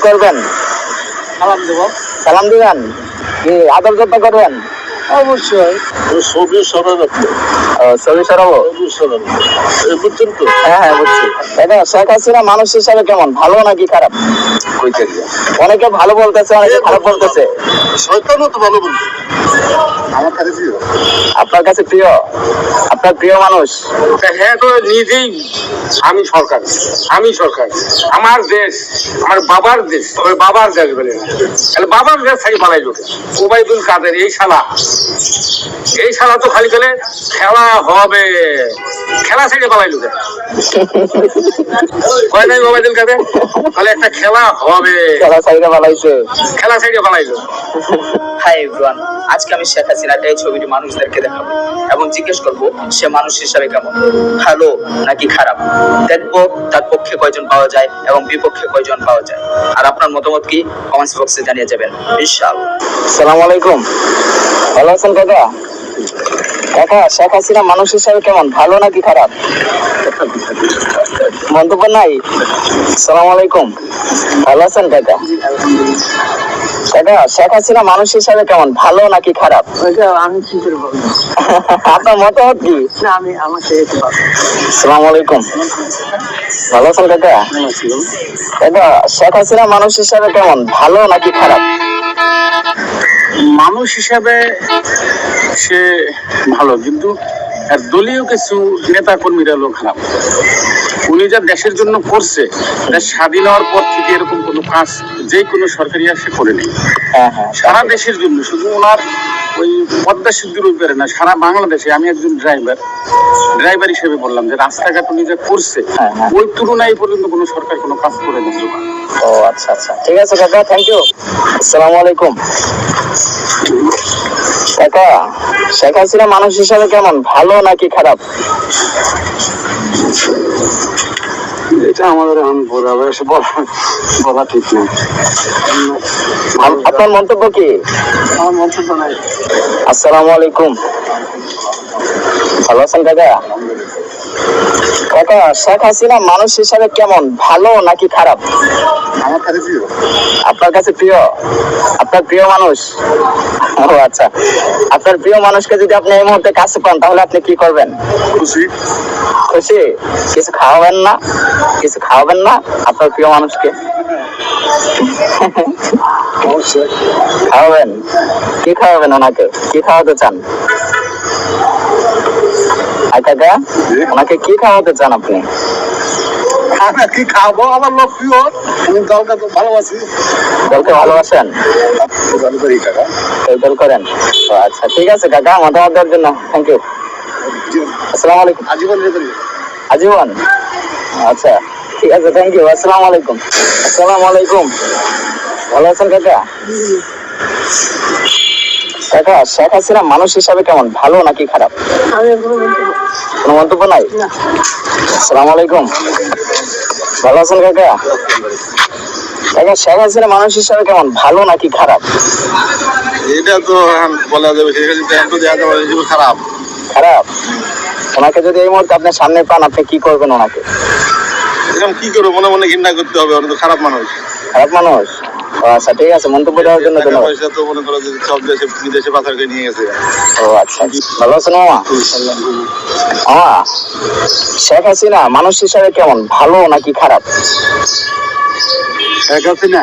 করবেন? সালাম দেবো। সালাম দিবেন? কি আদর যত্ন করবেন? অবশ্যই। ছবি সরাবো। ছবি সরাবো? বুঝছেন তো? হ্যাঁ হ্যাঁ বুঝছি। এটা শেখ হাসিনা মানুষ হিসাবে কেমন, ভালো নাকি খারাপ? অনেকে ভালো বলতেছে, অনেকে খারাপ বলতেছে। শয়তানও তো ভালো বলছে। আমার কাছে প্রিয়। আপনার কাছে প্রিয়? আপনার প্রিয় মানুষ? হ্যাঁ, তো নিজেই আমি সরকার, আমি সরকার, আমার দেশ, আমার বাবার দেশ, আমার বাবার দেশ বলে না, তাহলে বাবার দেশ থেকে পালাই লোকে ওবায়দুল কাদের এই শালা তো খালি গেলে খেলা হবে, খেলা ছেড়ে পালাই লোকে কয় নাই ওবায়দুল কাদের, তাহলে একটা খেলা হবে, খেলা সাইডে পালাইছে, খেলা ছেড়ে পালাইলো। হাই এভরিওয়ান, আজকে আমি শেখ হাসিনার এই ছবিটি মানুষদেরকে দেখাবো এবং জিজ্ঞেস করবো সে মানুষ হিসাবে কেমন, ভালো নাকি খারাপ। দেখবো তার পক্ষে কয়জন পাওয়া যায় এবং বিপক্ষে কয়জন পাওয়া যায়। আর আপনার মতামত কি কমেন্টস বক্সে জানিয়ে যাবেন ইনশাআল্লাহ। আসসালামু আলাইকুম, ভালো আছেন কাকা? কাকা, শেখ হাসিনা মানুষ হিসাবে কেমন, ভালো নাকি খারাপ? মন্তব্য নাই? আসসালামু আলাইকুম, ভালো আছেন কাকা? কাকা, শেখ হাসিনা মানুষ হিসাবে কেমন, ভালো নাকি খারাপ? আমি কি করে বলবো? আপনার মতামত কি? আমি আমার সাথে আসসালামু আলাইকুম, ভালো আছেন কাকা? কাকা, শেখ হাসিনা মানুষ হিসাবে কেমন, ভালো নাকি খারাপ? মানুষ হিসাবে সে ভালো, কিন্তু দলীয় কিছু নেতা কর্মীরা হলো খারাপ। উনি যা দেশের জন্য করছে, স্বাধীন হওয়ার পর থেকে এরকম কোনো কাজ যে কোনো সরকারি আসে করেনি। সারা দেশের জন্য, শুধু ওনার ওই পদ্মা সেতুর উপরে না, সারা বাংলাদেশে। আমি একজন ড্রাইভার হিসেবে বললাম যে রাস্তাঘাট উনি যা করছে, ওই তুলনায় পর্যন্ত কোনো সরকার কোনো কাজ করে না। ও আচ্ছা আচ্ছা, ঠিক আছে কাকা, থ্যাংক ইউ। আসসালামু আলাইকুম। কাকা, শেখ হাসিনা মানুষ হিসাবে কেমন, ভালো নাকি খারাপ? এটা আমাদের বলা ঠিক না। আপনার মন্তব্য কি? আমার মন্তব্য নাই। আসসালামু আলাইকুম, ভালো আছেন কাকা? কাকা, শেখ হাসিনা মানুষ হিসাবে কেমন, ভালো নাকি খারাপ? আমার কাছে প্রিয়। আপনার কাছে প্রিয়? আপনার প্রিয় মানুষ? ও আচ্ছা, আপনার প্রিয় মানুষকে যদি আপনি এই মুহূর্তে কাছে পান তাহলে আপনি কি করবেন? খুশি। খুশি? কিছু খাওয়াবেন না? কিছু খাওয়াবেন না আপনার প্রিয় মানুষকে? অবশ্যই খাওয়াবেন। কি খাওয়াবেন ওনাকে, কি খাওয়াতে চান? কাকা, ওনাকে কি খাওয়াতে চান আপনি? কি খাবো, আমার লোক প্রিয়, আমি দলকে তো ভালোবাসি। দলকে ভালোবাসেন? দল করেন? ও আচ্ছা, ঠিক আছে কাকা, মতামত দেওয়ার জন্য থ্যাংক ইউ। আসসালামু আলাইকুম। আজীবন? আচ্ছা, ঠিক আছে, থ্যাংক ইউ। আসসালামু আলাইকুম। আসসালামু আলাইকুম, ভালো আছেন কাকা? কাকা, শেখ হাসিনা মানুষ হিসাবে কেমন, ভালো নাকি খারাপ? কোনো মন্তব্য নাই? আসসালামু আলাইকুম, ভালো আছেন কাকা? কাকা, শেখ হাসিনা মানুষ হিসাবে কেমন, ভালো নাকি খারাপ? এটা তো বলা যাবে, খারাপ। খারাপ? ওনাকে যদি এই মুহূর্তে আপনার সামনে পান আপনি কি করবেন ওনাকে? এরকম কি করবো, মনে মনে ঘৃণা করতে হবে, ওরা তো খারাপ মানুষ। খারাপ মানুষ? ও আচ্ছা, ঠিক আছে, মন্তব্য দেওয়ার জন্য ধন্যবাদ। পয়সা তো মনে করো যে সব দেশে বিদেশে পাচার করে নিয়ে গেছে। ও আচ্ছা, ভালো আছেন মামা? মামা, শেখ হাসিনা মানুষ হিসাবে কেমন, ভালো নাকি খারাপ? শেখ হাসিনা